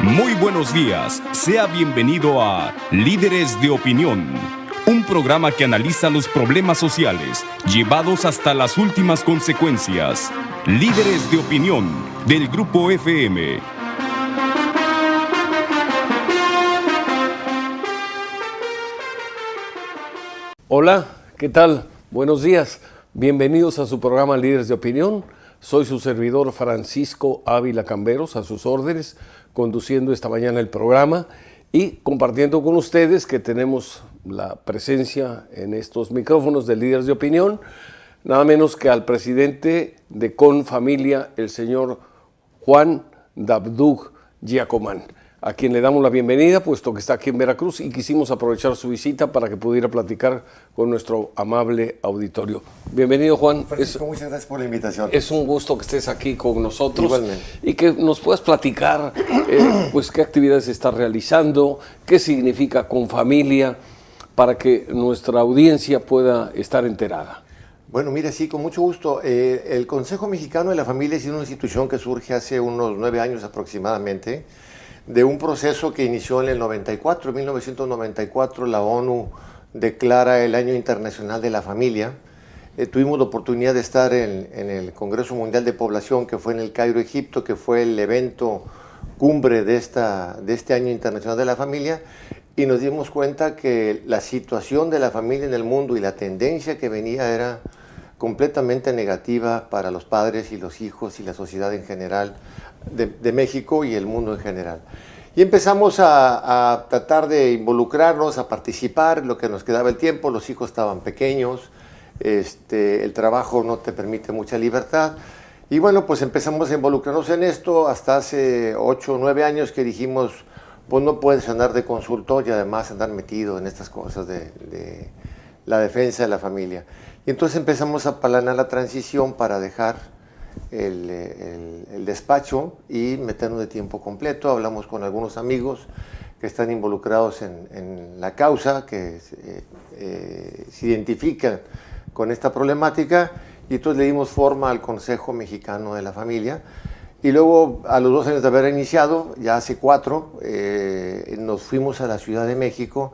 Muy buenos días, sea bienvenido a Líderes de Opinión, un programa que analiza los problemas sociales llevados hasta las últimas consecuencias. Líderes de Opinión, del Grupo FM. Hola, ¿qué tal? Buenos días, bienvenidos a su programa Líderes de Opinión. Soy su servidor Francisco Ávila Camberos, a sus órdenes, conduciendo esta mañana el programa y compartiendo con ustedes que tenemos la presencia en estos micrófonos de Líderes de Opinión, nada menos que al presidente de Confamilia, el señor Juan Dabdug Giacomán, a quien le damos la bienvenida, puesto que está aquí en Veracruz, y quisimos aprovechar su visita para que pudiera platicar con nuestro amable auditorio. Bienvenido, Juan. Francisco, muchas gracias por la invitación. Es un gusto que estés aquí con nosotros. Igualmente. Y que nos puedas platicar pues qué actividades está realizando, qué significa Confamilia, para que nuestra audiencia pueda estar enterada. Bueno, mira, sí, con mucho gusto. El Consejo Mexicano de la Familia es una institución que surge hace unos 9 años aproximadamente, de un proceso que inició en el 94. En 1994 la ONU declara el Año Internacional de la Familia. Tuvimos la oportunidad de estar en el Congreso Mundial de Población, que fue en el Cairo, Egipto, que fue el evento cumbre de este Año Internacional de la Familia, y nos dimos cuenta que la situación de la familia en el mundo y la tendencia que venía era completamente negativa para los padres y los hijos y la sociedad en general de México y el mundo en general. Y empezamos a tratar de involucrarnos, a participar, lo que nos quedaba el tiempo. Los hijos estaban pequeños, el trabajo no te permite mucha libertad. Y bueno, pues empezamos a involucrarnos en esto hasta hace 8 o 9 años que dijimos, pues no puedes andar de consultor y además andar metido en estas cosas de la defensa de la familia. Y entonces empezamos a planear la transición para dejar el despacho y meternos de tiempo completo. Hablamos con algunos amigos que están involucrados en la causa, que se identifican con esta problemática, y entonces le dimos forma al Consejo Mexicano de la Familia. Y luego, a los 2 años de haber iniciado, ya hace 4, nos fuimos a la Ciudad de México,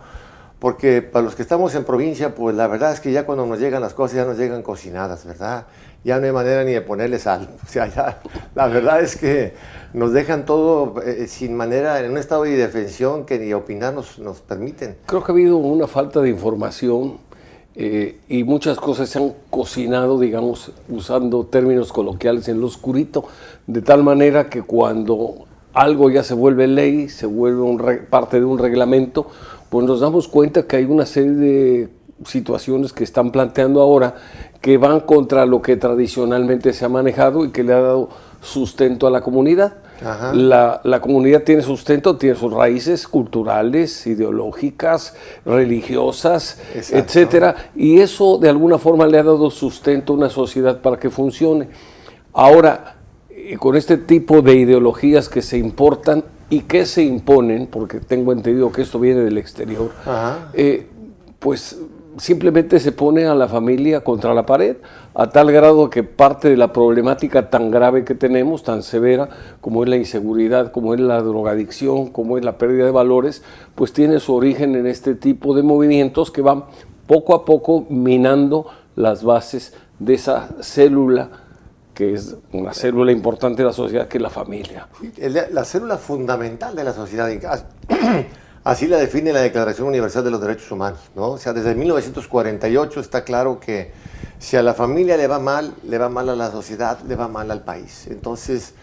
porque para los que estamos en provincia, pues la verdad es que ya cuando nos llegan las cosas ya nos llegan cocinadas, ¿verdad? Ya no hay manera ni de ponerle sal. O sea, ya la verdad es que nos dejan todo sin manera, en un estado de indefensión que ni opinar nos permiten. Creo que ha habido una falta de información y muchas cosas se han cocinado, digamos, usando términos coloquiales, en lo oscurito, de tal manera que cuando algo ya se vuelve ley, se vuelve parte de un reglamento, pues nos damos cuenta que hay una serie de situaciones que están planteando ahora que van contra lo que tradicionalmente se ha manejado y que le ha dado sustento a la comunidad. La comunidad tiene sustento, tiene sus raíces culturales, ideológicas, religiosas, exacto, etcétera, y eso de alguna forma le ha dado sustento a una sociedad para que funcione. Ahora, con este tipo de ideologías que se importan y que se imponen, porque tengo entendido que esto viene del exterior, pues simplemente se pone a la familia contra la pared, a tal grado que parte de la problemática tan grave que tenemos, tan severa, como es la inseguridad, como es la drogadicción, como es la pérdida de valores, pues tiene su origen en este tipo de movimientos que van poco a poco minando las bases de esa célula, que es una célula importante de la sociedad, que es la familia. La célula fundamental de la sociedad, así la define la Declaración Universal de los Derechos Humanos, ¿no? O sea, desde 1948 está claro que si a la familia le va mal a la sociedad, le va mal al país. Entonces,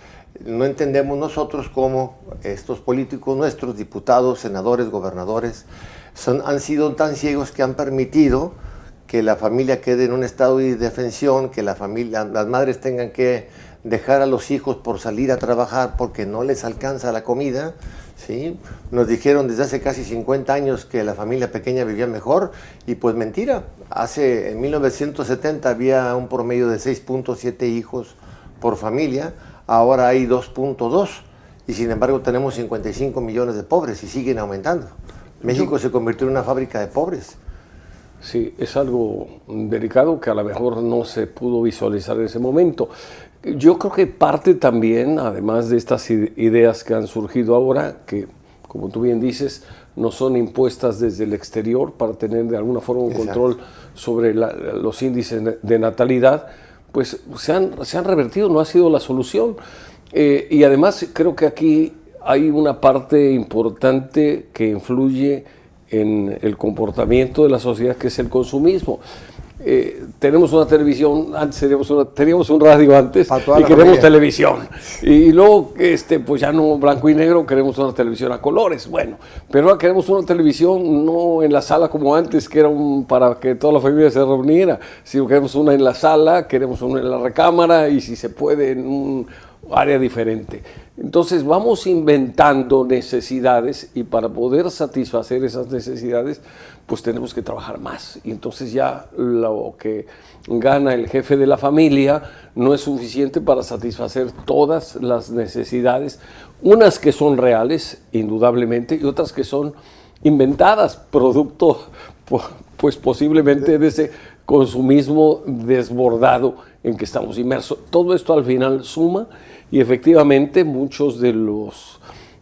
no entendemos nosotros cómo estos políticos nuestros, diputados, senadores, gobernadores, han sido tan ciegos que han permitido que la familia quede en un estado de indefensión, que las madres tengan que dejar a los hijos por salir a trabajar porque no les alcanza la comida, ¿sí? Nos dijeron desde hace casi 50 años que la familia pequeña vivía mejor, y pues mentira. En 1970 había un promedio de 6.7 hijos por familia, ahora hay 2.2, y sin embargo tenemos 55 millones de pobres y siguen aumentando. México se convirtió en una fábrica de pobres. Sí, es algo delicado que a lo mejor no se pudo visualizar en ese momento. Yo creo que parte también, además de estas ideas que han surgido ahora, que como tú bien dices, no son impuestas desde el exterior para tener de alguna forma un control sobre los índices de natalidad, pues se han revertido, no ha sido la solución. Y además creo que aquí hay una parte importante que influye en el comportamiento de la sociedad, que es el consumismo. Tenemos una televisión, antes teníamos un radio antes y queremos televisión. Y luego, pues ya no blanco y negro, queremos una televisión a colores. Bueno, pero ahora queremos una televisión no en la sala como antes, que era para que toda la familia se reuniera, sino queremos una en la sala, queremos una en la recámara y si se puede en un área diferente. Entonces vamos inventando necesidades y para poder satisfacer esas necesidades pues tenemos que trabajar más. Y entonces ya lo que gana el jefe de la familia no es suficiente para satisfacer todas las necesidades, unas que son reales, indudablemente, y otras que son inventadas, producto pues posiblemente de ese consumismo desbordado en que estamos inmersos. Todo esto al final suma y efectivamente muchos de los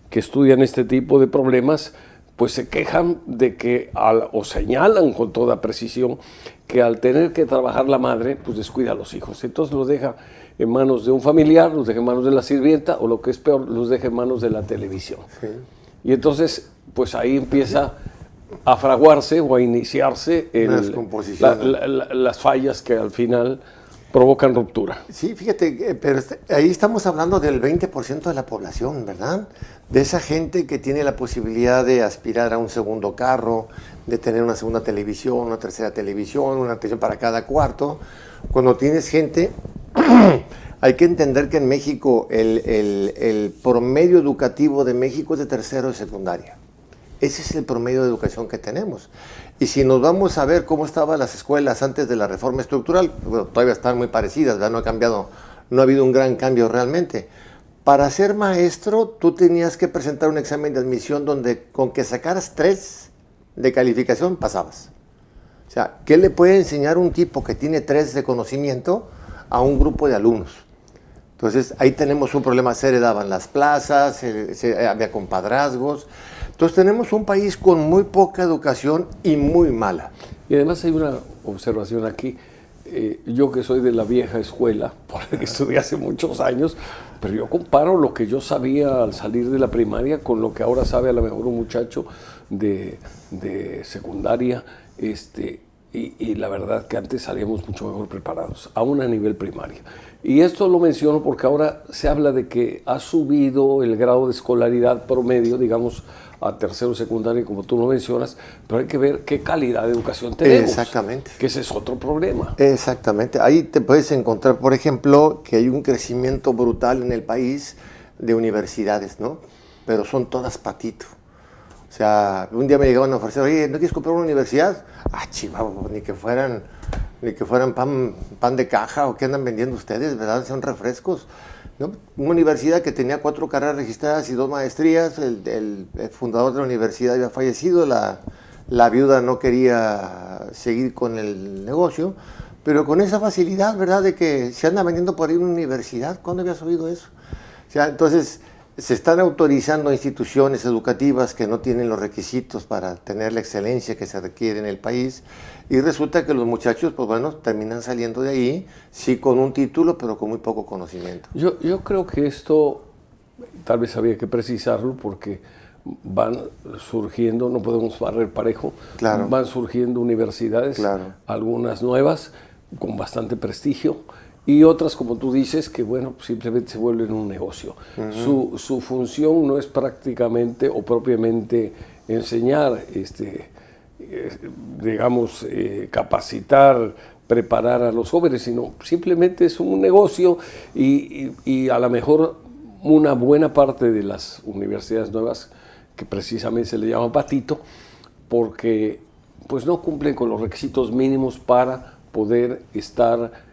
que estudian este tipo de problemas pues se quejan de que, o señalan con toda precisión, que al tener que trabajar la madre, pues descuida a los hijos. Entonces los deja en manos de un familiar, los deja en manos de la sirvienta, o lo que es peor, los deja en manos de la televisión. Sí. Y entonces, pues ahí empieza a fraguarse o a iniciarse las fallas que al final provocan ruptura. Sí, fíjate, pero ahí estamos hablando del 20% de la población, ¿verdad? De esa gente que tiene la posibilidad de aspirar a un segundo carro, de tener una segunda televisión, una tercera televisión, una televisión para cada cuarto. Cuando tienes gente, hay que entender que en México el promedio educativo de México es de tercero de secundaria. Ese es el promedio de educación que tenemos. Y si nos vamos a ver cómo estaban las escuelas antes de la reforma estructural, bueno, todavía están muy parecidas, ¿verdad? No ha cambiado, no ha habido un gran cambio realmente. Para ser maestro, tú tenías que presentar un examen de admisión donde con que sacaras 3 de calificación pasabas. O sea, ¿qué le puede enseñar un tipo que tiene 3 de conocimiento a un grupo de alumnos? Entonces, ahí tenemos un problema. Se heredaban las plazas, había compadrazgos. Entonces tenemos un país con muy poca educación y muy mala. Y además hay una observación aquí. Yo que soy de la vieja escuela, porque estudié hace muchos años, pero yo comparo lo que yo sabía al salir de la primaria con lo que ahora sabe a lo mejor un muchacho de secundaria. Y la verdad que antes salíamos mucho mejor preparados, aún a nivel primario. Y esto lo menciono porque ahora se habla de que ha subido el grado de escolaridad promedio, digamos, a tercero secundario, como tú lo mencionas, pero hay que ver qué calidad de educación tenemos. Exactamente. Que ese es otro problema. Exactamente. Ahí te puedes encontrar, por ejemplo, que hay un crecimiento brutal en el país de universidades, ¿no? Pero son todas patito. O sea, un día me llegaban a ofrecer, oye, ¿no quieres comprar una universidad? Ah, chihuahua, ni que fueran pan de caja o qué andan vendiendo ustedes, ¿verdad? Son refrescos. ¿No? Una universidad que tenía 4 carreras registradas y 2 maestrías, el fundador de la universidad había fallecido, la viuda no quería seguir con el negocio, pero con esa facilidad, ¿verdad?, de que se anda vendiendo por ahí una universidad. ¿Cuándo habías oído eso? O sea, entonces se están autorizando instituciones educativas que no tienen los requisitos para tener la excelencia que se requiere en el país, y resulta que los muchachos, pues bueno, terminan saliendo de ahí, sí con un título, pero con muy poco conocimiento. Yo creo que esto tal vez había que precisarlo porque van surgiendo, no podemos barrer parejo, claro, van surgiendo universidades, claro, algunas nuevas, con bastante prestigio, y otras, como tú dices, que bueno, simplemente se vuelven un negocio. Uh-huh. Su función no es prácticamente o propiamente enseñar, digamos, capacitar, preparar a los jóvenes, sino simplemente es un negocio y a lo mejor una buena parte de las universidades nuevas, que precisamente se le llama patito, porque pues no cumplen con los requisitos mínimos para poder estar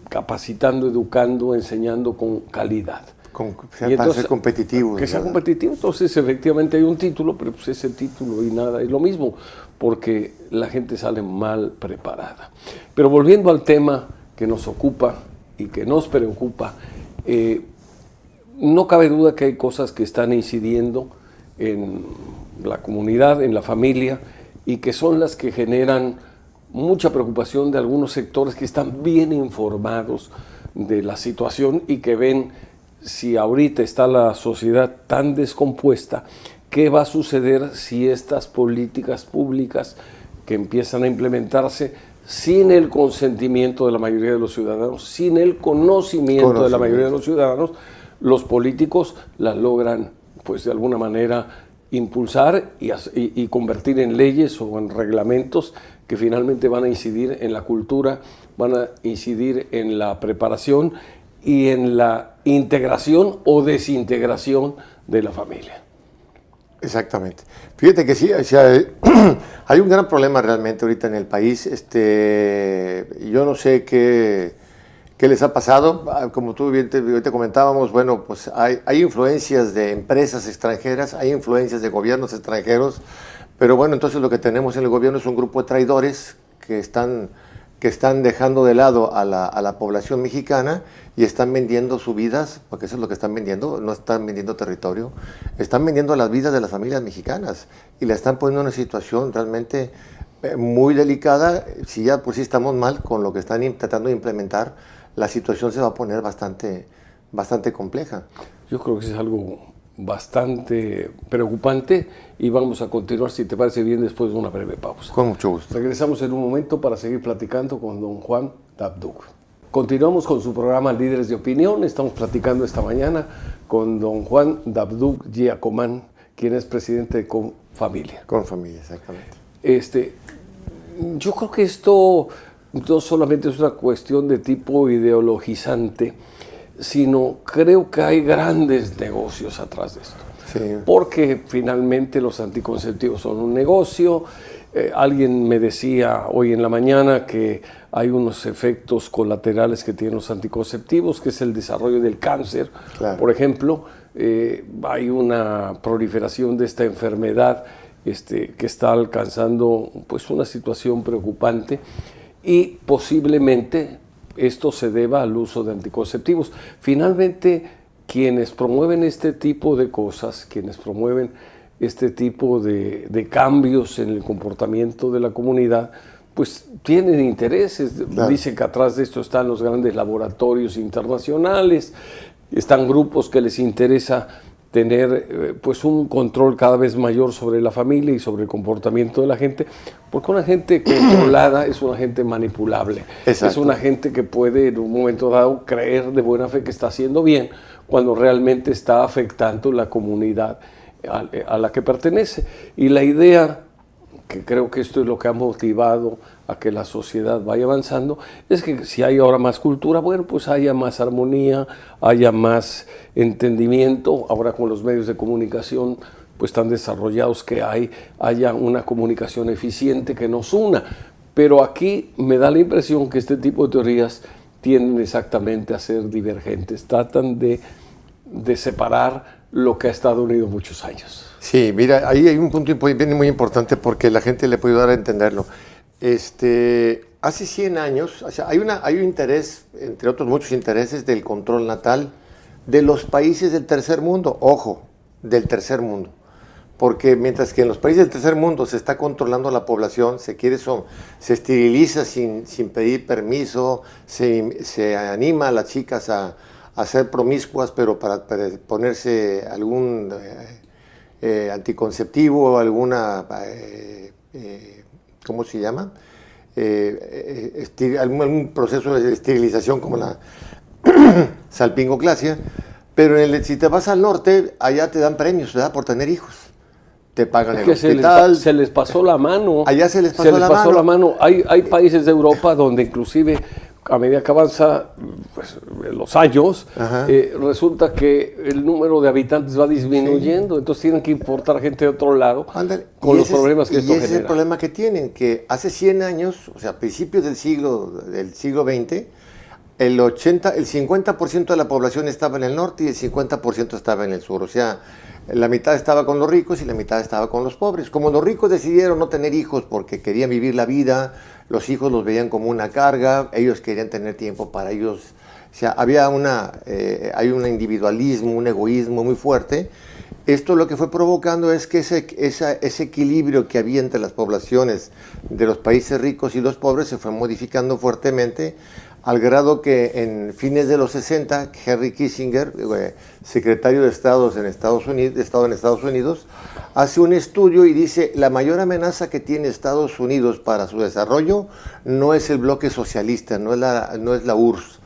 capacitando, educando, enseñando con calidad. Para ser competitivos. Que sea competitivo, entonces efectivamente hay un título, pero pues ese título y nada es lo mismo, porque la gente sale mal preparada. Pero volviendo al tema que nos ocupa y que nos preocupa, no cabe duda que hay cosas que están incidiendo en la comunidad, en la familia, y que son las que generan mucha preocupación de algunos sectores que están bien informados de la situación y que ven, si ahorita está la sociedad tan descompuesta, ¿qué va a suceder si estas políticas públicas que empiezan a implementarse sin el consentimiento de la mayoría de los ciudadanos, sin el conocimiento de la mayoría de los ciudadanos, los políticos las logran, pues de alguna manera, impulsar y convertir en leyes o en reglamentos que finalmente van a incidir en la cultura, van a incidir en la preparación y en la integración o desintegración de la familia? Exactamente. Fíjate que sí, o sea, hay un gran problema realmente ahorita en el país. Yo no sé qué les ha pasado. Como tú bien te comentábamos, bueno, pues hay influencias de empresas extranjeras, hay influencias de gobiernos extranjeros, pero bueno, entonces lo que tenemos en el gobierno es un grupo de traidores que están dejando de lado a la población mexicana y están vendiendo sus vidas, porque eso es lo que están vendiendo, no están vendiendo territorio, están vendiendo las vidas de las familias mexicanas y la están poniendo en una situación realmente muy delicada. Si ya por sí estamos mal con lo que están tratando de implementar, la situación se va a poner bastante compleja. Yo creo que es algo bastante preocupante y vamos a continuar, si te parece bien, después de una breve pausa. Con mucho gusto. Regresamos en un momento para seguir platicando con don Juan Dabdug. Continuamos con su programa Líderes de Opinión. Estamos platicando esta mañana con don Juan Dabdug Giacomán, quien es presidente de Confamilia. Confamilia, exactamente. Yo creo que esto no solamente es una cuestión de tipo ideologizante, sino creo que hay grandes negocios atrás de esto. Sí. Porque finalmente los anticonceptivos son un negocio. Alguien me decía hoy en la mañana que hay unos efectos colaterales que tienen los anticonceptivos, que es el desarrollo del cáncer, claro. Por ejemplo. Hay una proliferación de esta enfermedad que está alcanzando pues una situación preocupante y posiblemente esto se deba al uso de anticonceptivos. Finalmente, quienes promueven este tipo de cosas, quienes promueven este tipo de cambios en el comportamiento de la comunidad, pues tienen intereses. Claro. Dicen que atrás de esto están los grandes laboratorios internacionales, están grupos que les interesa tener pues un control cada vez mayor sobre la familia y sobre el comportamiento de la gente, porque una gente controlada es una gente manipulable. Exacto. Es una gente que puede en un momento dado creer de buena fe que está haciendo bien cuando realmente está afectando la comunidad a la que pertenece. Y la idea, que creo que esto es lo que ha motivado a que la sociedad vaya avanzando, es que si hay ahora más cultura, bueno, pues haya más armonía, haya más entendimiento. Ahora con los medios de comunicación pues tan desarrollados que haya una comunicación eficiente que nos una. Pero aquí me da la impresión que este tipo de teorías tienden exactamente a ser divergentes, tratan de separar lo que ha estado unido muchos años. Sí, mira, ahí hay un punto muy importante porque la gente le puede ayudar a entenderlo. Hace 100 años, o sea, hay un interés, entre otros muchos intereses, del control natal de los países del tercer mundo. Ojo, del tercer mundo. Porque mientras que en los países del tercer mundo se está controlando la población, se esteriliza sin pedir permiso, se anima a las chicas a ser promiscuas, pero para ponerse algún anticonceptivo o alguna, ¿cómo se llama? Algún proceso de esterilización como la salpingoclasia. Pero si te vas al norte, allá te dan premios, ¿verdad? Por tener hijos. Te pagan el hospital. Se les pasó la mano. Allá se les pasó la mano. Hay países de Europa donde inclusive a medida que avanza pues, los años, resulta que el número de habitantes va disminuyendo, sí. Entonces tienen que importar gente de otro lado. Ándale. Con los problemas que esto genera. Y ese es el problema que tienen, que hace 100 años, o sea, a principios del siglo XX, el 50% de la población estaba en el norte y el 50% estaba en el sur. O sea, la mitad estaba con los ricos y la mitad estaba con los pobres. Como los ricos decidieron no tener hijos porque querían vivir la vida, los hijos los veían como una carga, ellos querían tener tiempo para ellos. O sea, hay un individualismo, un egoísmo muy fuerte. Esto lo que fue provocando es que ese equilibrio que había entre las poblaciones de los países ricos y los pobres se fue modificando fuertemente, al grado que en fines de los 60, Henry Kissinger, secretario de Estado en Estados Unidos, hace un estudio y dice: la mayor amenaza que tiene Estados Unidos para su desarrollo no es el bloque socialista, no es la URSS,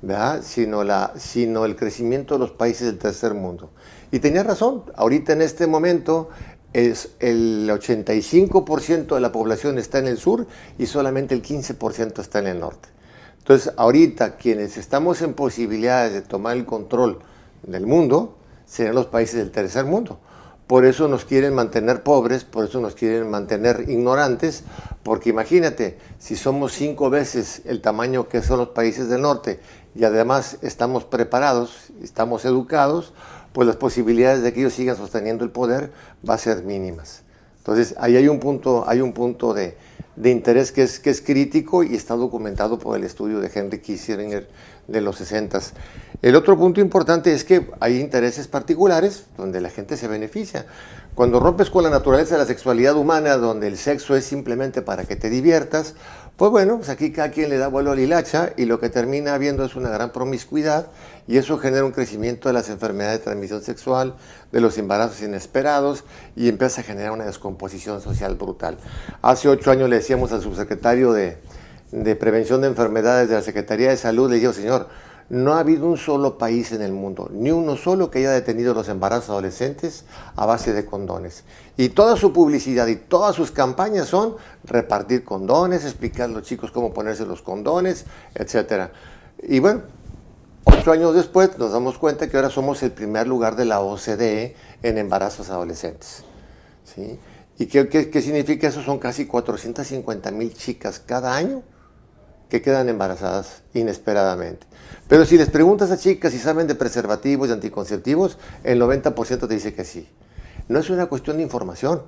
¿verdad? Sino el crecimiento de los países del tercer mundo. Y tenía razón. Ahorita en este momento el 85% de la población está en el sur y solamente el 15% está en el norte. Entonces, ahorita quienes estamos en posibilidades de tomar el control del mundo serán los países del tercer mundo. Por eso nos quieren mantener pobres, por eso nos quieren mantener ignorantes, porque imagínate, si somos 5 veces el tamaño que son los países del norte y además estamos preparados, estamos educados, pues las posibilidades de que ellos sigan sosteniendo el poder va a ser mínimas. Entonces, ahí hay un punto de interés que es crítico y está documentado por el estudio de Henry Kissinger de los 60s. El otro punto importante es que hay intereses particulares donde la gente se beneficia. Cuando rompes con la naturaleza de la sexualidad humana, donde el sexo es simplemente para que te diviertas, pues bueno, pues aquí cada quien le da vuelo a la hilacha y lo que termina habiendo es una gran promiscuidad y eso genera un crecimiento de las enfermedades de transmisión sexual, de los embarazos inesperados y empieza a generar una descomposición social brutal. Hace 8 años le decíamos al subsecretario de Prevención de Enfermedades de la Secretaría de Salud, le digo: señor, no ha habido un solo país en el mundo, ni uno solo que haya detenido los embarazos adolescentes a base de condones. Y toda su publicidad y todas sus campañas son repartir condones, explicar a los chicos cómo ponerse los condones, etc. Y bueno, 8 años después nos damos cuenta que ahora somos el primer lugar de la OCDE en embarazos adolescentes, ¿sí? ¿Y qué significa eso? Son casi 450,000 chicas cada año que quedan embarazadas inesperadamente. Pero si les preguntas a chicas si saben de preservativos y anticonceptivos, el 90% te dice que sí. No es una cuestión de información,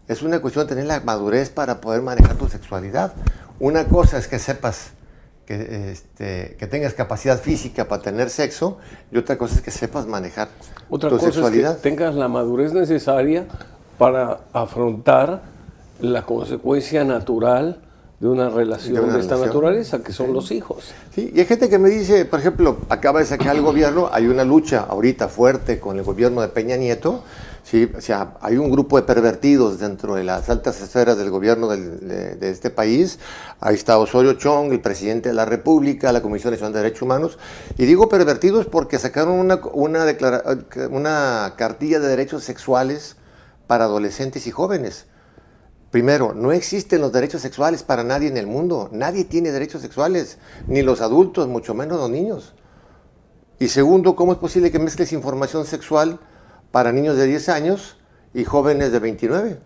es una cuestión de tener la madurez para poder manejar tu sexualidad. Una cosa es que sepas que tengas capacidad física para tener sexo y otra cosa es que sepas manejar tu sexualidad. Otra cosa es que tengas la madurez necesaria para afrontar la consecuencia natural de una relación de esta naturaleza, que son los hijos. Sí, y hay gente que me dice, por ejemplo, acaba de sacar el gobierno, hay una lucha ahorita fuerte con el gobierno de Peña Nieto, ¿sí? O sea, hay un grupo de pervertidos dentro de las altas esferas del gobierno de este país. Ahí está Osorio Chong, el presidente de la República, la Comisión Nacional de Derechos Humanos, y digo pervertidos porque sacaron una cartilla de derechos sexuales para adolescentes y jóvenes. Primero, no existen los derechos sexuales para nadie en el mundo. Nadie tiene derechos sexuales, ni los adultos, mucho menos los niños. Y segundo, ¿cómo es posible que mezcles información sexual para niños de 10 años y jóvenes de 29?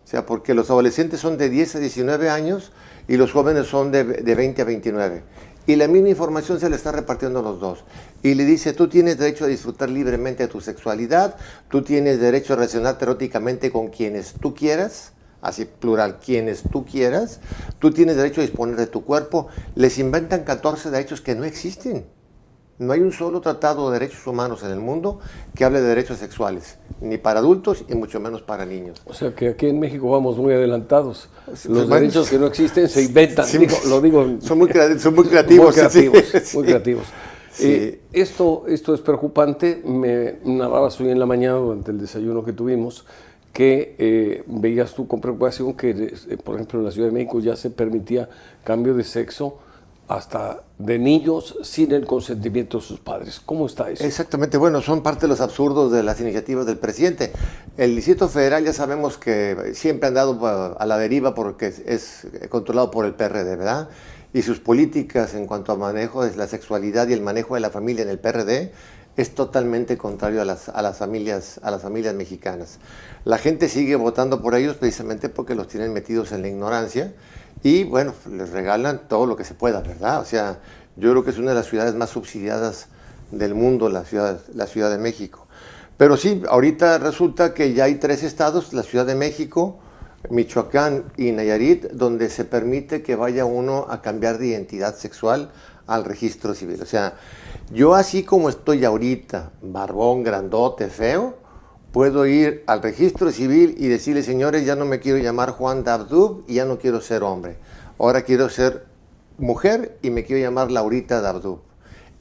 O sea, porque los adolescentes son de 10 a 19 años y los jóvenes son de 20 a 29. Y la misma información se le está repartiendo a los dos. Y le dice: tú tienes derecho a disfrutar libremente de tu sexualidad, tú tienes derecho a relacionarte eróticamente con quienes tú quieras, así plural, quienes tú quieras, tú tienes derecho a disponer de tu cuerpo. Les inventan 14 derechos que no existen. No hay un solo tratado de derechos humanos en el mundo que hable de derechos sexuales, ni para adultos y mucho menos para niños. O sea que aquí en México vamos muy adelantados. Los derechos que no existen se inventan. Sí, son muy creativos. Muy creativos, sí. Muy creativos. Sí. Esto es preocupante. Me narrabas hoy en la mañana durante el desayuno que tuvimos que veías tú con preocupación que, por ejemplo, en la Ciudad de México ya se permitía cambio de sexo hasta de niños sin el consentimiento de sus padres. ¿Cómo está eso? Exactamente, bueno, son parte de los absurdos de las iniciativas del presidente. El Distrito Federal ya sabemos que siempre ha andado a la deriva porque es controlado por el PRD, ¿verdad? Y sus políticas en cuanto a manejo de la sexualidad y el manejo de la familia en el PRD es totalmente contrario a las familias mexicanas. La gente sigue votando por ellos precisamente porque los tienen metidos en la ignorancia y bueno, les regalan todo lo que se pueda, ¿verdad? O sea, Yo creo que es una de las ciudades más subsidiadas del mundo, la Ciudad de México. Pero sí, ahorita resulta que ya hay 3 estados, la Ciudad de México, Michoacán y Nayarit, donde se permite que vaya uno a cambiar de identidad sexual al registro civil. O sea, yo así como estoy ahorita, barbón, grandote, feo, puedo ir al registro civil y decirle, señores, ya no me quiero llamar Juan Dabdub y ya no quiero ser hombre. Ahora quiero ser mujer y me quiero llamar Laurita Dabdub.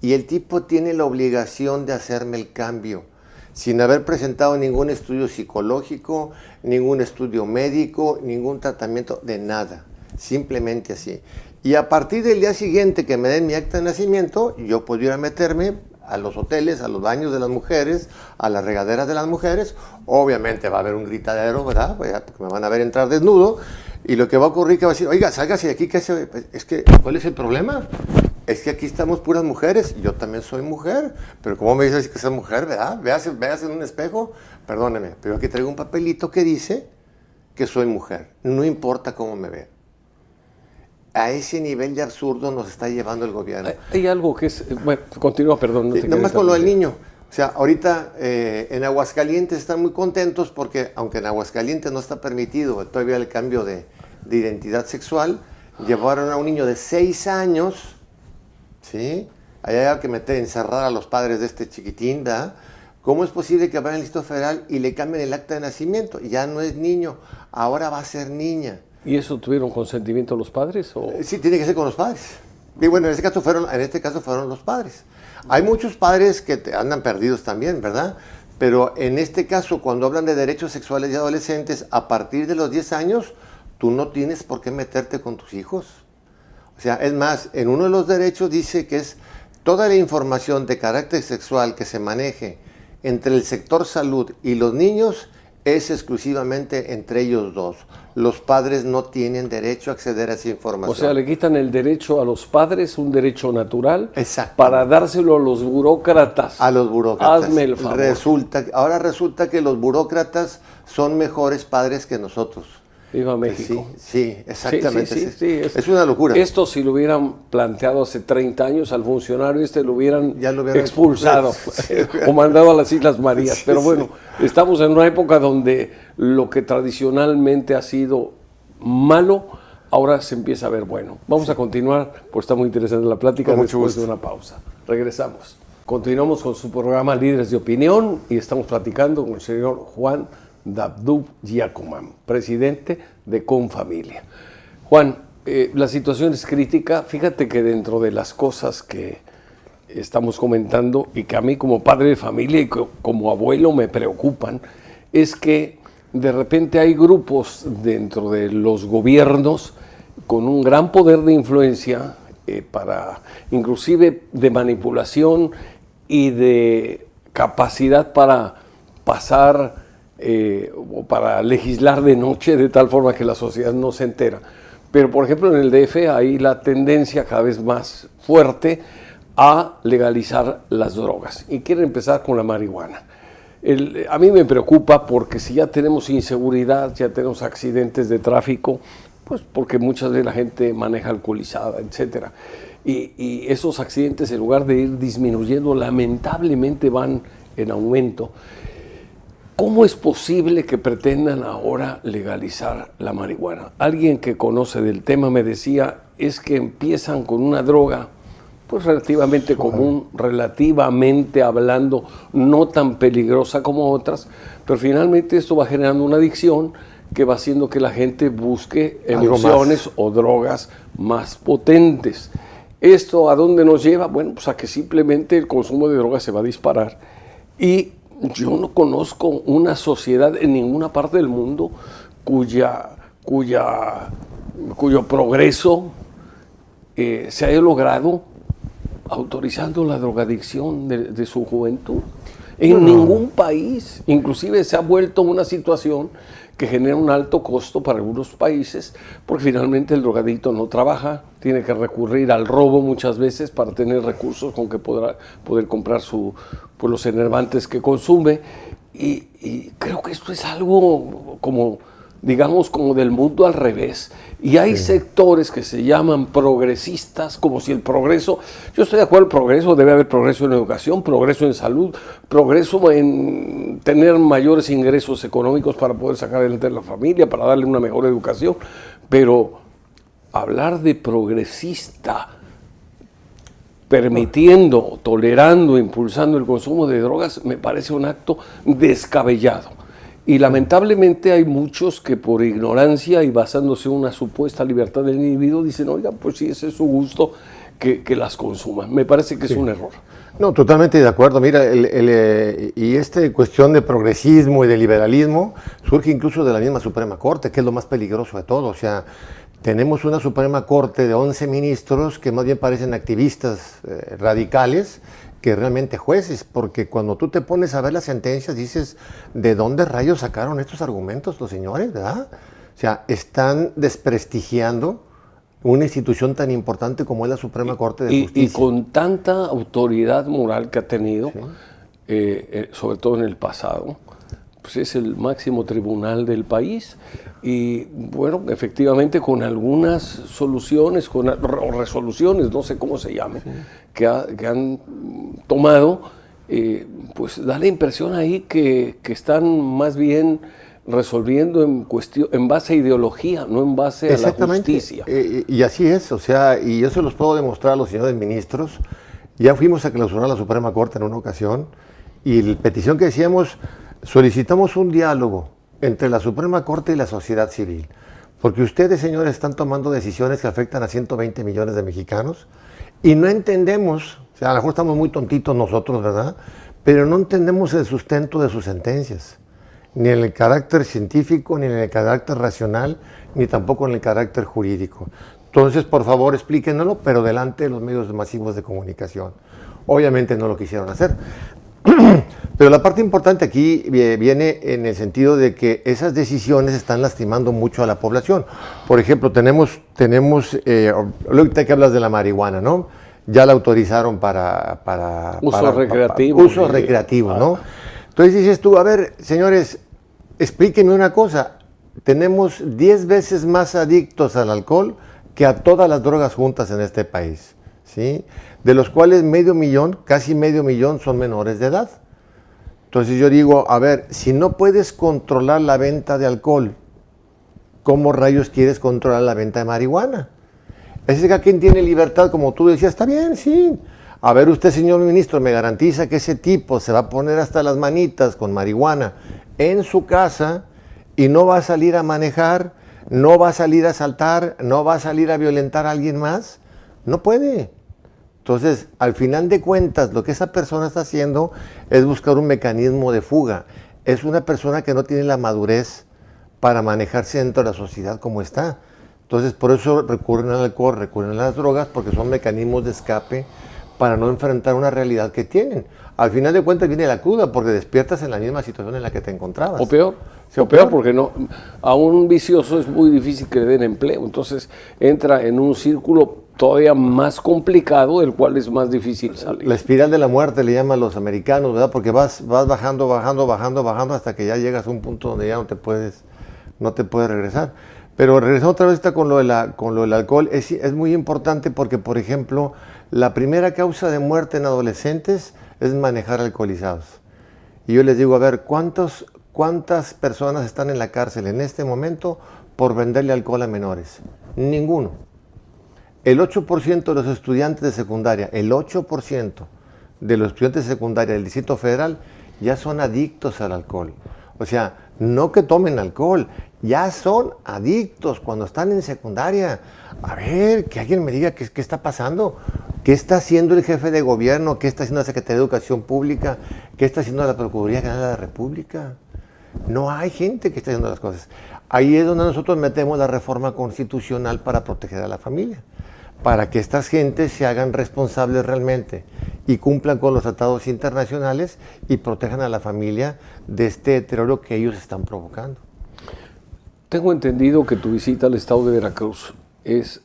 Y el tipo tiene la obligación de hacerme el cambio, sin haber presentado ningún estudio psicológico, ningún estudio médico, ningún tratamiento de nada. Simplemente así. Y a partir del día siguiente que me den mi acta de nacimiento, yo puedo ir a meterme a los hoteles, a los baños de las mujeres, a las regaderas de las mujeres. Obviamente va a haber un gritadero, ¿verdad? Porque me van a ver entrar desnudo. Y lo que va a ocurrir es que va a decir, oiga, sálgase de aquí, ¿cuál es el problema? Es que aquí estamos puras mujeres, yo también soy mujer, pero ¿cómo me dices que soy mujer, verdad? Véase en un espejo, perdóneme, pero aquí traigo un papelito que dice que soy mujer, no importa cómo me vea. A ese nivel de absurdo nos está llevando el gobierno. Hay algo que es, bueno, continúa, perdón. No nomás con lo del niño. O sea, ahorita en Aguascalientes están muy contentos porque, aunque en Aguascalientes no está permitido todavía el cambio de identidad sexual, llevaron a un niño de 6 años, ¿sí? Allá hay que encerrar a los padres de este chiquitín, ¿da? ¿Cómo es posible que vayan al Distrito Federal y le cambien el acta de nacimiento? Ya no es niño, ahora va a ser niña. ¿Y eso tuvieron consentimiento los padres? ¿O? Sí, tiene que ser con los padres. Y bueno, en este caso fueron los padres. Hay muchos padres que andan perdidos también, ¿verdad? Pero en este caso, cuando hablan de derechos sexuales de adolescentes, a partir de los 10 años, tú no tienes por qué meterte con tus hijos. O sea, es más, en uno de los derechos dice que es toda la información de carácter sexual que se maneje entre el sector salud y los niños es exclusivamente entre ellos dos. Los padres no tienen derecho a acceder a esa información. O sea, le quitan el derecho a los padres, un derecho natural, exacto, para dárselo a los burócratas. A los burócratas. Hazme el favor. Ahora resulta que los burócratas son mejores padres que nosotros. Viva México. Sí, exactamente. Sí, es una locura. Esto si lo hubieran planteado hace 30 años al funcionario lo hubieran expulsado o mandado a las Islas Marías. Pero bueno, estamos en una época donde lo que tradicionalmente ha sido malo, ahora se empieza a ver bueno. Vamos a continuar, porque está muy interesante la plática después de una pausa. Regresamos. Continuamos con su programa Líderes de Opinión y estamos platicando con el señor Juan Dabdub Giacoman, presidente de Confamilia. Juan, la situación es crítica. Fíjate que dentro de las cosas que estamos comentando y que a mí como padre de familia y como abuelo me preocupan, es que de repente hay grupos dentro de los gobiernos con un gran poder de influencia, inclusive de manipulación y de capacidad para pasar o para legislar de noche de tal forma que la sociedad no se entera. Pero por ejemplo en el DF hay la tendencia cada vez más fuerte a legalizar las drogas y quieren empezar con la marihuana. A mí me preocupa porque si ya tenemos inseguridad, ya tenemos accidentes de tráfico, pues porque muchas veces la gente maneja alcoholizada, etcétera. Y esos accidentes, en lugar de ir disminuyendo, lamentablemente van en aumento. ¿Cómo es posible que pretendan ahora legalizar la marihuana? Alguien que conoce del tema me decía, es que empiezan con una droga pues relativamente común, relativamente hablando, no tan peligrosa como otras, pero finalmente esto va generando una adicción que va haciendo que la gente busque emociones o drogas más potentes. ¿Esto a dónde nos lleva? Bueno, pues a que simplemente el consumo de drogas se va a disparar. Y yo no conozco una sociedad en ninguna parte del mundo cuyo progreso se haya logrado autorizando la drogadicción de su juventud. En ningún país, inclusive se ha vuelto una situación que genera un alto costo para algunos países, porque finalmente el drogadicto no trabaja, tiene que recurrir al robo muchas veces para tener recursos con que poder comprar los enervantes que consume. Y creo que esto es algo como digamos, como del mundo al revés. Y hay sectores que se llaman progresistas, como si el progreso, yo estoy de acuerdo, el progreso, debe haber progreso en educación, progreso en salud, progreso en tener mayores ingresos económicos para poder sacar adelante a la familia, para darle una mejor educación, pero hablar de progresista, permitiendo, tolerando, impulsando el consumo de drogas, me parece un acto descabellado. Y lamentablemente hay muchos que por ignorancia y basándose en una supuesta libertad del individuo dicen, oiga, pues si ese es su gusto, que las consuman. Me parece que es un error. No, totalmente de acuerdo. Mira, y esta cuestión de progresismo y de liberalismo surge incluso de la misma Suprema Corte, que es lo más peligroso de todo. O sea, tenemos una Suprema Corte de 11 ministros que más bien parecen activistas radicales que realmente jueces, porque cuando tú te pones a ver las sentencias dices, ¿de dónde rayos sacaron estos argumentos los señores, verdad? O sea, están desprestigiando una institución tan importante como es la Suprema Corte de Justicia. Y con tanta autoridad moral que ha tenido, sobre todo en el pasado, pues es el máximo tribunal del país y bueno, efectivamente con algunas soluciones o resoluciones, no sé cómo se llame, que han tomado, pues da la impresión ahí que están más bien resolviendo en base a ideología, no en base a la justicia. Y así es, o sea, y yo se los puedo demostrar a los señores ministros. Ya fuimos a clausurar la Suprema Corte en una ocasión y la petición que decíamos, solicitamos un diálogo entre la Suprema Corte y la sociedad civil, porque ustedes, señores, están tomando decisiones que afectan a 120 millones de mexicanos y no entendemos, o sea, a lo mejor estamos muy tontitos nosotros, ¿verdad? Pero no entendemos el sustento de sus sentencias, ni en el carácter científico, ni en el carácter racional, ni tampoco en el carácter jurídico. Entonces, por favor, explíquenlo, pero delante de los medios masivos de comunicación. Obviamente no lo quisieron hacer. Pero la parte importante aquí viene en el sentido de que esas decisiones están lastimando mucho a la población. Por ejemplo, tenemos ahorita que hablas de la marihuana, ¿no? Ya la autorizaron para uso recreativo. Uso recreativo, ¿no? Entonces dices tú, a ver, señores, explíquenme una cosa. Tenemos 10 veces más adictos al alcohol que a todas las drogas juntas en este país, ¿sí? De los cuales casi medio millón son menores de edad. Entonces yo digo, a ver, si no puedes controlar la venta de alcohol, ¿cómo rayos quieres controlar la venta de marihuana? Es que quien tiene libertad, como tú decías, está bien, sí. A ver, usted, señor ministro, me garantiza que ese tipo se va a poner hasta las manitas con marihuana en su casa y no va a salir a manejar, no va a salir a asaltar, no va a salir a violentar a alguien más. No puede. Entonces, al final de cuentas, lo que esa persona está haciendo es buscar un mecanismo de fuga. Es una persona que no tiene la madurez para manejarse dentro de la sociedad como está. Entonces, por eso recurren al alcohol, recurren a las drogas, porque son mecanismos de escape para no enfrentar una realidad que tienen. Al final de cuentas viene la cruda, porque despiertas en la misma situación en la que te encontrabas. O peor. Sí, o peor, porque a un vicioso es muy difícil que le den empleo. Entonces entra en un círculo todavía más complicado, del cual es más difícil salir. La espiral de la muerte le llaman los americanos, ¿verdad? Porque vas bajando hasta que ya llegas a un punto donde ya no te puedes regresar. Pero regresando otra vez con lo del alcohol, es muy importante porque, por ejemplo, la primera causa de muerte en adolescentes es manejar alcoholizados. Y yo les digo, a ver, ¿cuántas personas están en la cárcel en este momento por venderle alcohol a menores? Ninguno. El 8% de los estudiantes de secundaria, el 8% de los estudiantes de secundaria del Distrito Federal ya son adictos al alcohol. O sea, no que tomen alcohol, ya son adictos cuando están en secundaria. A ver, que alguien me diga qué está pasando. ¿Qué está haciendo el jefe de gobierno? ¿Qué está haciendo la Secretaría de Educación Pública? ¿Qué está haciendo la Procuraduría General de la República? No hay gente que esté haciendo las cosas. Ahí es donde nosotros metemos la reforma constitucional para proteger a la familia, para que estas gentes se hagan responsables realmente y cumplan con los tratados internacionales y protejan a la familia de este deterioro que ellos están provocando. Tengo entendido que tu visita al estado de Veracruz es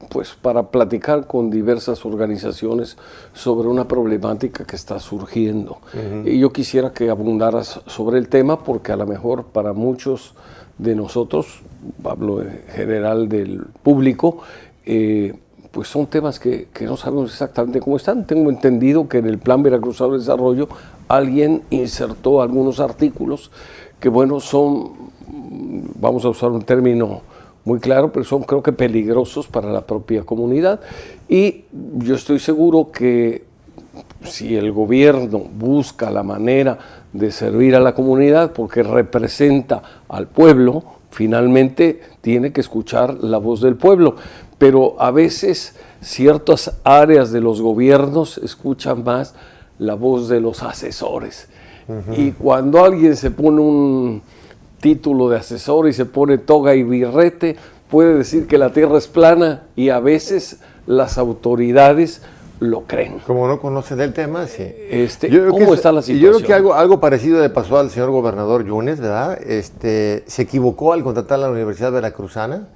pues para platicar con diversas organizaciones sobre una problemática que está surgiendo. Y yo quisiera que abundaras sobre el tema porque a lo mejor para muchos de nosotros, hablo en general del público, pues son temas que no sabemos exactamente cómo están. Tengo entendido que en el Plan Veracruzano de Desarrollo alguien insertó algunos artículos que, bueno, son, vamos a usar un término muy claro, pero son, creo que, peligrosos para la propia comunidad. Y yo estoy seguro que si el gobierno busca la manera de servir a la comunidad porque representa al pueblo, finalmente tiene que escuchar la voz del pueblo. Pero a veces ciertas áreas de los gobiernos escuchan más la voz de los asesores. Y cuando alguien se pone un título de asesor y se pone toga y birrete, puede decir que la tierra es plana, y a veces las autoridades lo creen. Como no conocen del tema, sí. ¿Cómo está la situación? Yo creo que algo parecido le pasó al señor gobernador Yunes, ¿verdad? Se equivocó al contratar a la Universidad Veracruzana.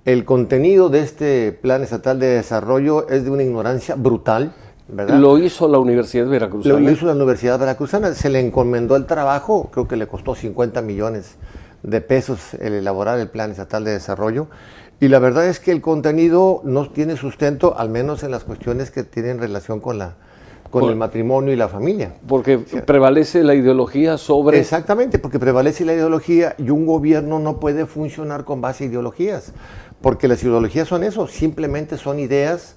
El contenido de este Plan Estatal de Desarrollo es de una ignorancia brutal, ¿verdad? Lo hizo la Universidad Veracruzana. Lo hizo la Universidad Veracruzana. Se le encomendó el trabajo, creo que le costó 50 millones de pesos el elaborar el Plan Estatal de Desarrollo. Y la verdad es que el contenido no tiene sustento, al menos en las cuestiones que tienen relación con el matrimonio y la familia. Porque prevalece la ideología sobre... Exactamente, porque prevalece la ideología, y un gobierno no puede funcionar con base a ideologías, porque las ideologías son eso, simplemente son ideas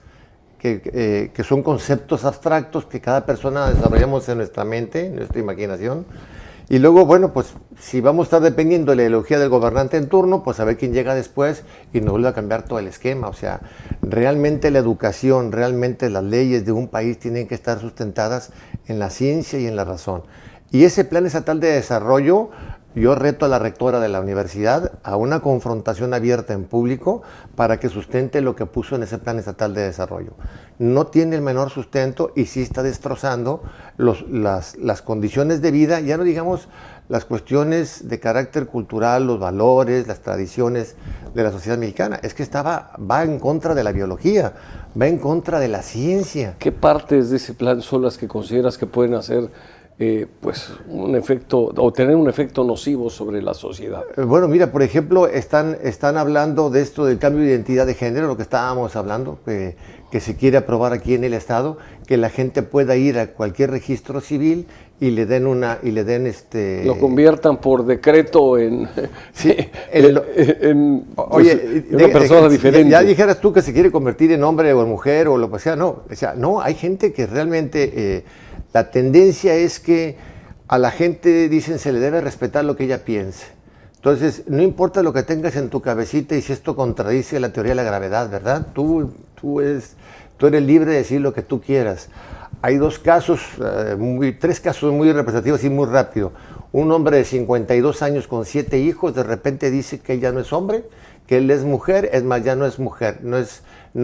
que son conceptos abstractos que cada persona desarrollamos en nuestra mente, en nuestra imaginación. Y luego, bueno, pues si vamos a estar dependiendo de la ideología del gobernante en turno, pues a ver quién llega después y nos vuelve a cambiar todo el esquema. O sea, realmente la educación, realmente las leyes de un país tienen que estar sustentadas en la ciencia y en la razón. Y ese Plan Estatal de Desarrollo, yo reto a la rectora de la universidad a una confrontación abierta en público para que sustente lo que puso en ese Plan Estatal de Desarrollo. No tiene el menor sustento y sí está destrozando las condiciones de vida, ya no digamos las cuestiones de carácter cultural, los valores, las tradiciones de la sociedad mexicana. Es que va en contra de la biología, va en contra de la ciencia. ¿Qué partes de ese plan son las que consideras que pueden hacer pues un efecto, o tener un efecto nocivo sobre la sociedad? Bueno, mira, por ejemplo, están hablando de esto del cambio de identidad de género, lo que estábamos hablando, que se quiere aprobar aquí en el Estado, que la gente pueda ir a cualquier registro civil y le den lo conviertan por decreto en, sí, una persona diferente. Ya dijeras tú que se quiere convertir en hombre o en mujer o lo que sea, no. O sea, no, hay gente que realmente... la tendencia es que a la gente, dicen, se le debe respetar lo que ella piense. Entonces, no importa lo que tengas en tu cabecita y si esto contradice la teoría de la gravedad, ¿verdad? Tú eres libre de decir lo que tú quieras. Hay tres casos muy representativos y muy rápido. Un hombre de 52 años con 7 hijos, de repente dice que él ya no es hombre, que él es mujer, es más, ya no es mujer, no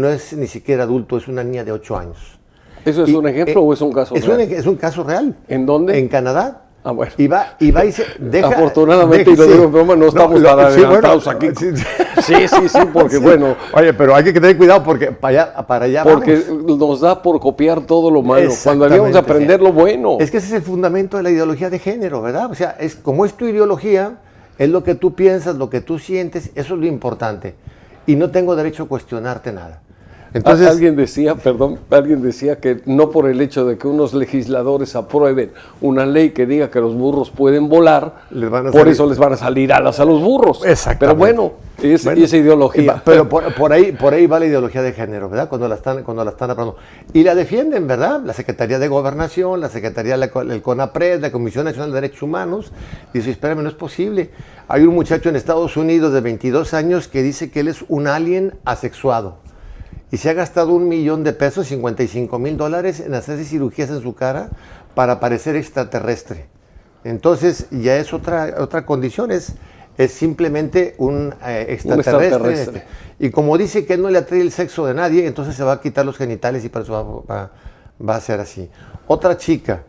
es ni siquiera adulto, es una niña de 8 años. ¿Eso es un ejemplo o es un caso real? Es un caso real. ¿En dónde? En Canadá. Ah, bueno. Y va y se deja... Afortunadamente, y lo digo en broma, no estamos tan adelantados aquí. Sí, porque bueno... Oye, pero hay que tener cuidado porque para allá porque vamos. Nos da por copiar todo lo malo, cuando debíamos aprender lo bueno. Es que ese es el fundamento de la ideología de género, ¿verdad? O sea, como es tu ideología, es lo que tú piensas, lo que tú sientes, eso es lo importante. Y no tengo derecho a cuestionarte nada. Entonces, alguien decía que no por el hecho de que unos legisladores aprueben una ley que diga que los burros pueden volar, por eso les van a salir alas a los burros. Exactamente. Pero bueno, esa ideología. Pero por ahí va la ideología de género, ¿verdad? Cuando la están hablando. Y la defienden, ¿verdad? La Secretaría de Gobernación, la Secretaría del CONAPRED, la Comisión Nacional de Derechos Humanos. Dice, espérame, no es posible. Hay un muchacho en Estados Unidos de 22 años que dice que él es un alien asexuado. Y se ha gastado $1 millón de pesos, $55,000, en hacerse cirugías en su cara para parecer extraterrestre. Entonces ya es otra condición, es simplemente un extraterrestre. Y como dice que él no le atrae el sexo de nadie, entonces se va a quitar los genitales y por eso va a ser así. Otra chica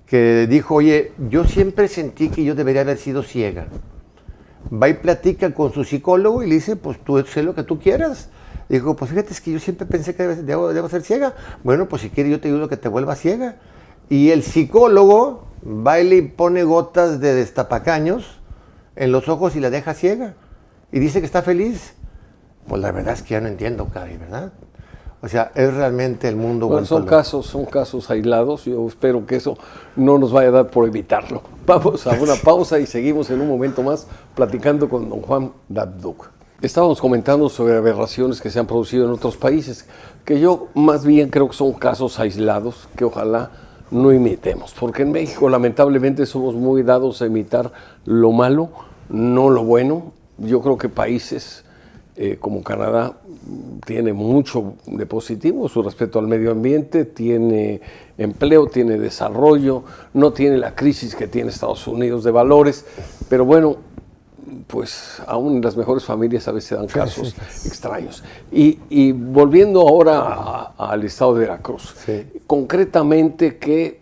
que dijo, oye, yo siempre sentí que yo debería haber sido ciega. Va y platica con su psicólogo y le dice, pues tú sé lo que tú quieras. Dijo, pues fíjate, es que yo siempre pensé que debo ser ciega. Bueno, pues si quieres yo te ayudo a que te vuelvas ciega. Y el psicólogo va y le pone gotas de destapacaños en los ojos y la deja ciega. Y dice que está feliz. Pues la verdad es que ya no entiendo, Cari, ¿verdad? O sea, es realmente el mundo... Bueno, son casos aislados. Yo espero que eso no nos vaya a dar por evitarlo. Vamos a una pausa y seguimos en un momento más platicando con don Juan Dabduc. Estábamos comentando sobre aberraciones que se han producido en otros países, que yo más bien creo que son casos aislados que ojalá no imitemos, porque en México lamentablemente somos muy dados a imitar lo malo, no lo bueno. Yo creo que países como Canadá tiene mucho de positivo, su respeto al medio ambiente, tiene empleo, tiene desarrollo, no tiene la crisis que tiene Estados Unidos de valores, pero bueno, pues aún en las mejores familias a veces dan casos extraños. Y volviendo ahora al estado de Veracruz, concretamente, ¿qué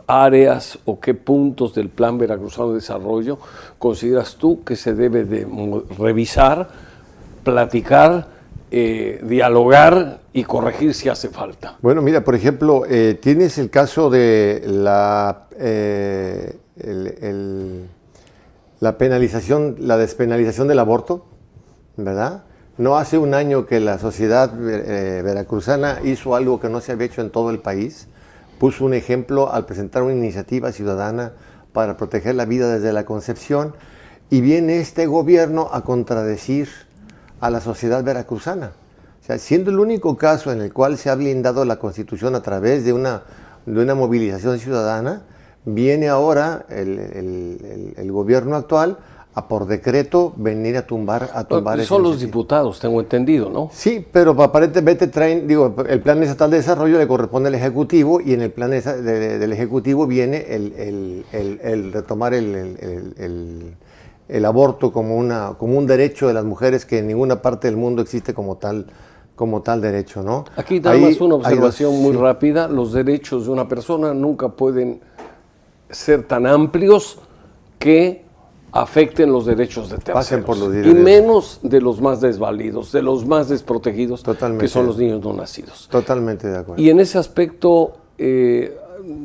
áreas o qué puntos del Plan Veracruzano de Desarrollo consideras tú que se debe de revisar, platicar, dialogar y corregir si hace falta? Bueno, mira, por ejemplo, tienes el caso de la penalización, la despenalización del aborto, ¿verdad? No hace un año que la sociedad veracruzana hizo algo que no se había hecho en todo el país. Puso un ejemplo al presentar una iniciativa ciudadana para proteger la vida desde la concepción, y viene este gobierno a contradecir a la sociedad veracruzana. O sea, siendo el único caso en el cual se ha blindado la Constitución a través de una movilización ciudadana, viene ahora el gobierno actual a por decreto venir a tumbar son los diputados, tengo entendido, ¿no? Sí, pero aparentemente el Plan Estatal de Desarrollo le corresponde al Ejecutivo, y en el plan del Ejecutivo viene el retomar el aborto como un derecho de las mujeres que en ninguna parte del mundo existe como tal derecho, ¿no? Aquí nada más una observación muy rápida: los derechos de una persona nunca pueden ser tan amplios que afecten los derechos de terceros, y menos de los más desvalidos, de los más desprotegidos, que son los niños no nacidos. Totalmente de acuerdo. Y en ese aspecto,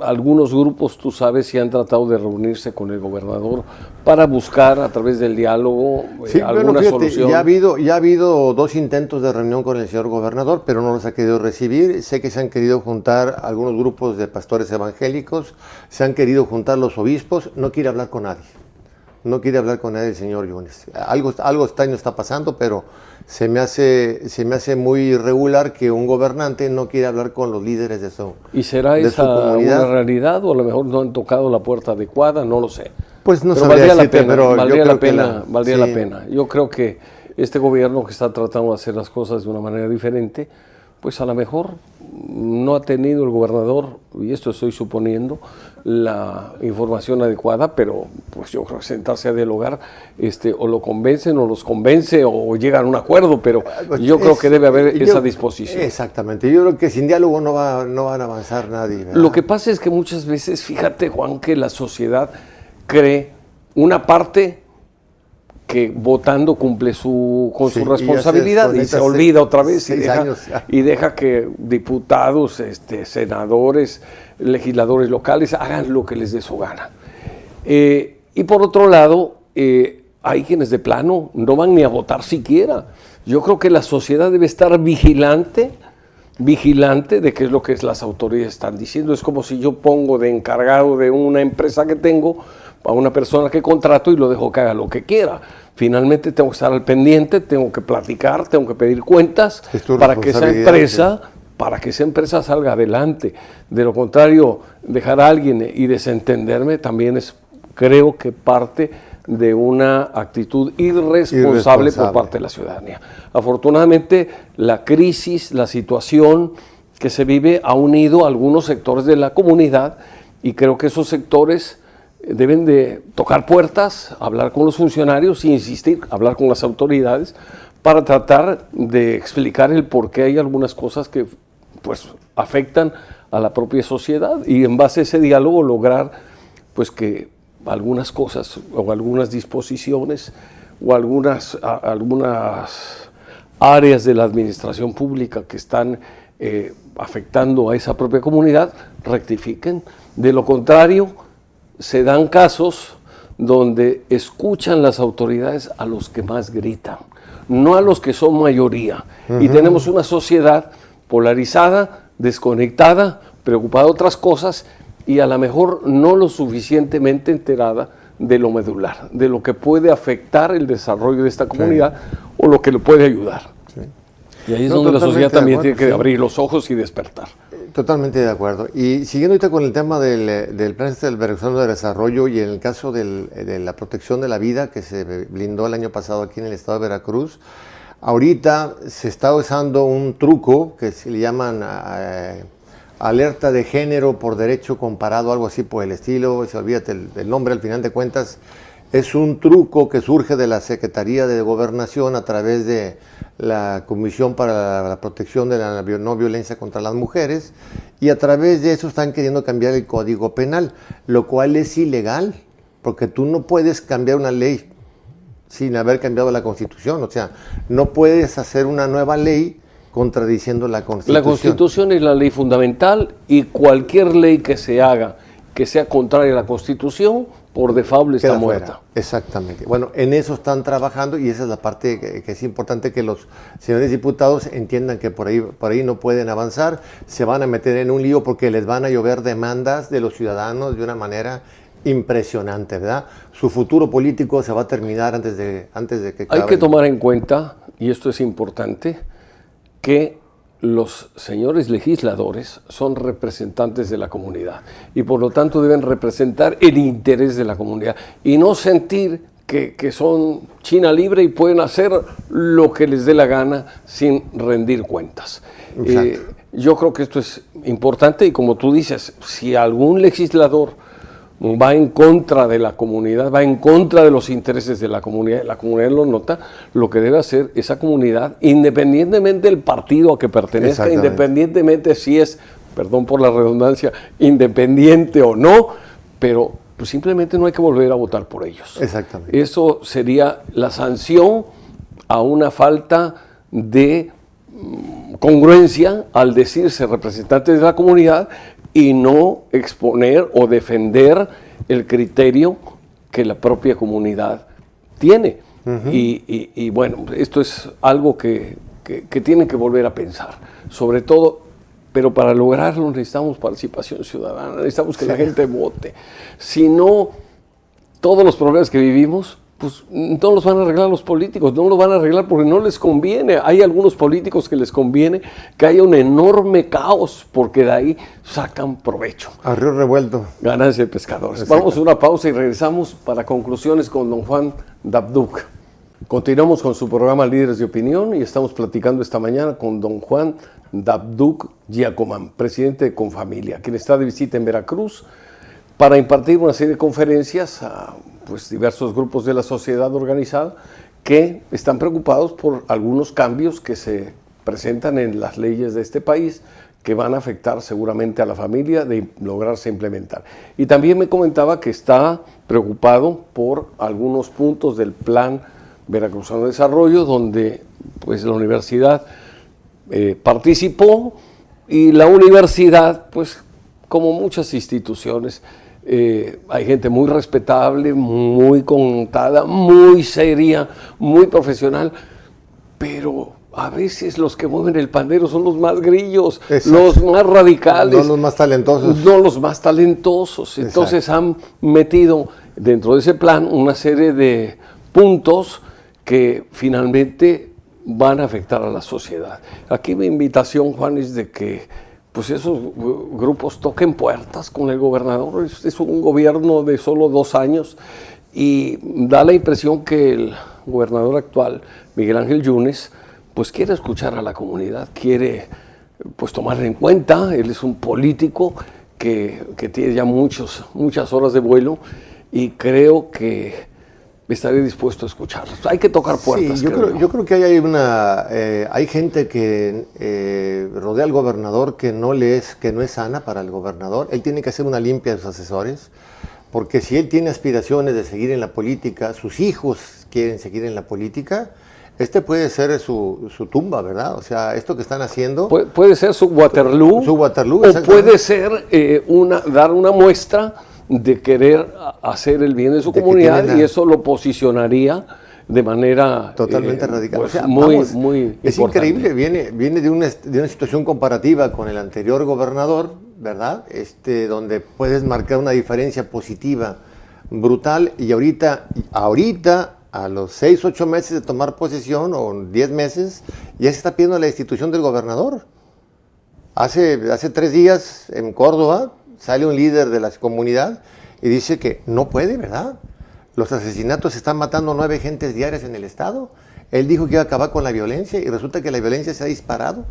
algunos grupos, tú sabes, si han tratado de reunirse con el gobernador para buscar a través del diálogo alguna solución. Ya ha habido 2 intentos de reunión con el señor gobernador, pero no los ha querido recibir. Sé que se han querido juntar algunos grupos de pastores evangélicos, se han querido juntar los obispos. No quiere hablar con nadie. No quiere hablar con nadie el señor Yunes. Algo extraño está pasando, pero se me hace muy irregular que un gobernante no quiera hablar con los líderes de su comunidad. ¿Y será esa una realidad, o a lo mejor no han tocado la puerta adecuada? No lo sé. Pues no sabría decirte, pero valdría la pena. Yo creo que este gobierno, que está tratando de hacer las cosas de una manera diferente, pues a lo mejor no ha tenido el gobernador, y esto estoy suponiendo, la información adecuada, pero pues yo creo que sentarse a dialogar, o lo convencen o los convence o llegan a un acuerdo, pero yo creo que debe haber esa disposición. Exactamente, yo creo que sin diálogo no van a avanzar nadie, ¿verdad? Lo que pasa es que muchas veces, fíjate, Juan, que la sociedad cree una parte que votando cumple con su responsabilidad y se olvida otra vez y deja que diputados, senadores, legisladores locales hagan lo que les dé su gana. Y por otro lado, hay quienes de plano no van ni a votar siquiera. Yo creo que la sociedad debe estar vigilante de qué es lo que las autoridades están diciendo. Es como si yo pongo de encargado de una empresa que tengo a una persona que contrato y lo dejo que haga lo que quiera. Finalmente tengo que estar al pendiente, tengo que platicar, tengo que pedir cuentas para que esa empresa salga adelante. De lo contrario, dejar a alguien y desentenderme también es, creo que, parte de una actitud irresponsable por parte de la ciudadanía. Afortunadamente, la crisis, la situación que se vive ha unido a algunos sectores de la comunidad, y creo que esos sectores deben de tocar puertas, hablar con los funcionarios, insistir, hablar con las autoridades para tratar de explicar el por qué hay algunas cosas que pues afectan a la propia sociedad, y en base a ese diálogo lograr pues que algunas cosas o algunas disposiciones o algunas áreas de la administración pública que están afectando a esa propia comunidad rectifiquen. De lo contrario, se dan casos donde escuchan las autoridades a los que más gritan, no a los que son mayoría. Y tenemos una sociedad polarizada, desconectada, preocupada de otras cosas y a lo mejor no lo suficientemente enterada de lo medular, de lo que puede afectar el desarrollo de esta comunidad o lo que le puede ayudar. Sí. Y ahí es donde la sociedad también tiene que abrir los ojos y despertar. Totalmente de acuerdo. Y siguiendo ahorita con el tema del Plan Veracruzano de Desarrollo y en el caso de la protección de la vida que se blindó el año pasado aquí en el estado de Veracruz, ahorita se está usando un truco que se le llaman alerta de género por derecho comparado, algo así por el estilo, se olvídate el nombre al final de cuentas. Es un truco que surge de la Secretaría de Gobernación a través de la Comisión para la Protección de la No Violencia contra las Mujeres y a través de eso están queriendo cambiar el Código Penal, lo cual es ilegal, porque tú no puedes cambiar una ley sin haber cambiado la Constitución, o sea, no puedes hacer una nueva ley contradiciendo la Constitución. La Constitución es la ley fundamental y cualquier ley que se haga que sea contraria a la Constitución, por default está muerta. Exactamente. Bueno, en eso están trabajando y esa es la parte que es importante que los señores diputados entiendan que por ahí no pueden avanzar, se van a meter en un lío porque les van a llover demandas de los ciudadanos de una manera impresionante, ¿verdad? Su futuro político se va a terminar antes de que acabe. Hay que tomar en cuenta, y esto es importante, que los señores legisladores son representantes de la comunidad y por lo tanto deben representar el interés de la comunidad y no sentir que son China libre y pueden hacer lo que les dé la gana sin rendir cuentas. Yo creo que esto es importante y como tú dices, si algún legislador va en contra de la comunidad, va en contra de los intereses de la comunidad lo nota, lo que debe hacer esa comunidad, independientemente del partido a que pertenezca, independientemente si es, perdón por la redundancia, independiente o no, pero pues simplemente no hay que volver a votar por ellos. Exactamente. Eso sería la sanción a una falta de congruencia al decirse representantes de la comunidad y no exponer o defender el criterio que la propia comunidad tiene. Y bueno, esto es algo que tienen que volver a pensar, sobre todo, pero para lograrlo necesitamos participación ciudadana, necesitamos que la gente vote. Si no, todos los problemas que vivimos, pues no los van a arreglar los políticos, no los van a arreglar porque no les conviene. Hay algunos políticos que les conviene que haya un enorme caos porque de ahí sacan provecho. A río revuelto. Ganancia de pescadores. Vamos a una pausa y regresamos para conclusiones con don Juan Dabduc. Continuamos con su programa Líderes de Opinión y estamos platicando esta mañana con don Juan Dabduc Giacomán, presidente de Confamilia, quien está de visita en Veracruz para impartir una serie de conferencias a diversos grupos de la sociedad organizada que están preocupados por algunos cambios que se presentan en las leyes de este país que van a afectar seguramente a la familia de lograrse implementar. Y también me comentaba que está preocupado por algunos puntos del Plan Veracruzano de Desarrollo donde pues la universidad participó y la universidad pues como muchas instituciones hay gente muy respetable, muy contada, muy seria, muy profesional, pero a veces los que mueven el pandero son los más grillos, los más radicales. No los más talentosos. No los más talentosos. Entonces han metido dentro de ese plan una serie de puntos que finalmente van a afectar a la sociedad. Aquí mi invitación, Juan, es de que pues esos grupos toquen puertas con el gobernador. Es un gobierno de solo 2 años y da la impresión que el gobernador actual, Miguel Ángel Yunes, pues quiere escuchar a la comunidad, quiere pues tomarla en cuenta. Él es un político que tiene ya muchas horas de vuelo y creo que estaré dispuesto a escucharlos. Hay que tocar puertas. Sí, yo creo que hay gente que rodea al gobernador que no es sana para el gobernador. Él tiene que hacer una limpia de sus asesores, porque si él tiene aspiraciones de seguir en la política, sus hijos quieren seguir en la política, puede ser su tumba, ¿verdad? O sea, esto que están haciendo... Puede ser su Waterloo. Su Waterloo, o puede ser dar una muestra de querer hacer el bien de su comunidad, y eso lo posicionaría de manera totalmente radical. Pues, o sea, muy es importante. increíble, viene de una situación comparativa con el anterior gobernador, ¿verdad? Donde puedes marcar una diferencia positiva brutal, y ahorita a los 6, 8 meses de tomar posesión, o 10 meses, ya se está pidiendo la destitución del gobernador. Hace 3 días en Córdoba sale un líder de la comunidad y dice que no puede, ¿verdad? Los asesinatos están matando 9 gentes diarias en el estado. Él dijo que iba a acabar con la violencia y resulta que la violencia se ha disparado.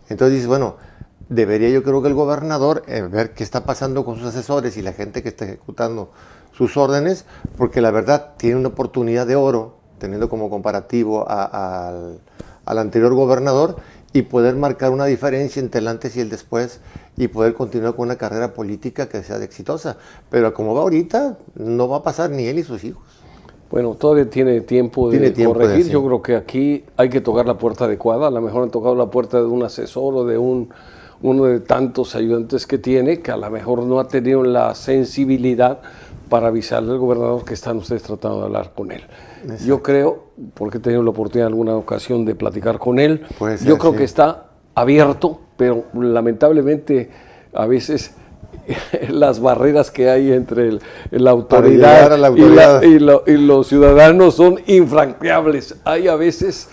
Entonces dice, bueno, debería yo creo que el gobernador ver qué está pasando con sus asesores y la gente que está ejecutando sus órdenes, porque la verdad tiene una oportunidad de oro, teniendo como comparativo al anterior gobernador, y poder marcar una diferencia entre el antes y el después, y poder continuar con una carrera política que sea exitosa. Pero como va ahorita, no va a pasar ni él ni sus hijos. Bueno, todavía tiene tiempo de corregir. Yo creo que aquí hay que tocar la puerta adecuada. A lo mejor han tocado la puerta de un asesor o de uno de tantos ayudantes que tiene, que a lo mejor no ha tenido la sensibilidad para avisarle al gobernador que están ustedes tratando de hablar con él. Exacto. Yo creo, porque he tenido la oportunidad en alguna ocasión de platicar con él, yo creo que está abierto, pero lamentablemente a veces las barreras que hay entre la autoridad, y los ciudadanos son infranqueables. Hay a veces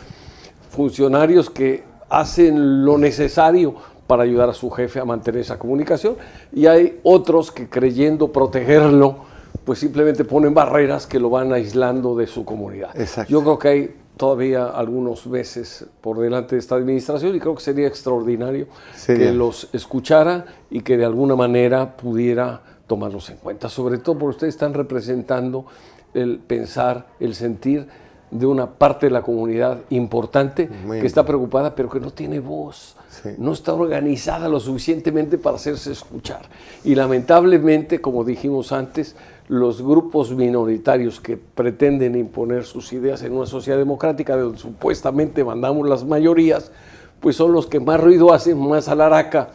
funcionarios que hacen lo necesario para ayudar a su jefe a mantener esa comunicación, y hay otros que, creyendo protegerlo, pues simplemente ponen barreras que lo van aislando de su comunidad. Exacto. Yo creo que hay todavía algunos meses por delante de esta administración, y creo que sería extraordinario que los escuchara y que de alguna manera pudiera tomarlos en cuenta, sobre todo porque ustedes están representando el pensar, el sentir de una parte de la comunidad importante que está preocupada, pero que no tiene voz, no está organizada lo suficientemente para hacerse escuchar. Y lamentablemente, como dijimos antes, los grupos minoritarios que pretenden imponer sus ideas en una sociedad democrática donde supuestamente mandamos las mayorías, pues son los que más ruido hacen, más alaraca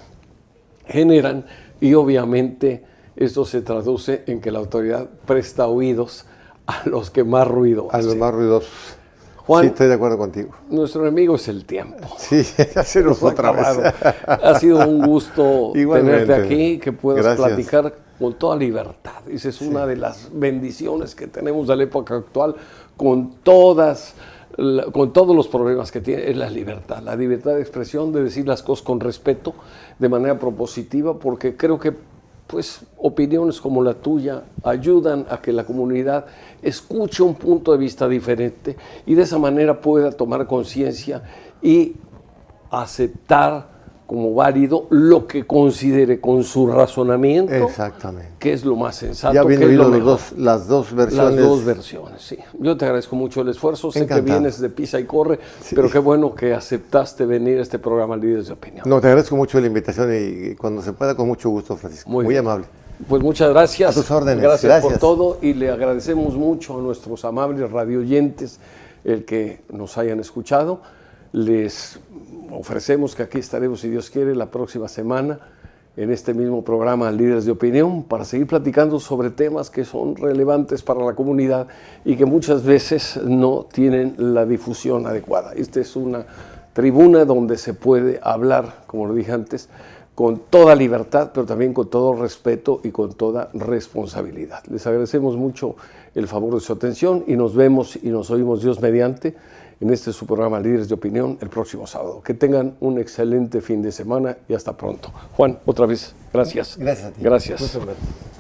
generan, y obviamente esto se traduce en que la autoridad presta oídos a los que más ruido hacen. A los más ruidosos. Juan, sí, estoy de acuerdo contigo. Nuestro enemigo es el tiempo. Sí, hacernos otra vez. Ha sido un gusto tenerte aquí, que puedas platicar con toda libertad. Esa es una de las bendiciones que tenemos de la época actual, con todos los problemas que tiene, es la libertad de expresión, de decir las cosas con respeto, de manera propositiva, porque creo que pues opiniones como la tuya ayudan a que la comunidad escuche un punto de vista diferente y de esa manera pueda tomar conciencia y aceptar como válido lo que considere con su razonamiento. Exactamente. Que es lo más sensato. Ya vienen las dos versiones. Las dos versiones, sí. Yo te agradezco mucho el esfuerzo. Sé que vienes de pisa y corre, pero qué bueno que aceptaste venir a este programa Líderes de Opinión. No, te agradezco mucho la invitación y cuando se pueda, con mucho gusto, Francisco. Muy amable. Pues muchas gracias. A tus órdenes. Gracias por todo, y le agradecemos mucho a nuestros amables radioyentes el que nos hayan escuchado. Les ofrecemos que aquí estaremos, si Dios quiere, la próxima semana en este mismo programa Líderes de Opinión, para seguir platicando sobre temas que son relevantes para la comunidad y que muchas veces no tienen la difusión adecuada. Esta es una tribuna donde se puede hablar, como lo dije antes, con toda libertad, pero también con todo respeto y con toda responsabilidad. Les agradecemos mucho el favor de su atención y nos vemos y nos oímos, Dios mediante, en este su programa Líderes de Opinión el próximo sábado. Que tengan un excelente fin de semana y hasta pronto. Juan, otra vez, gracias. Gracias a ti. Gracias. Muchas gracias.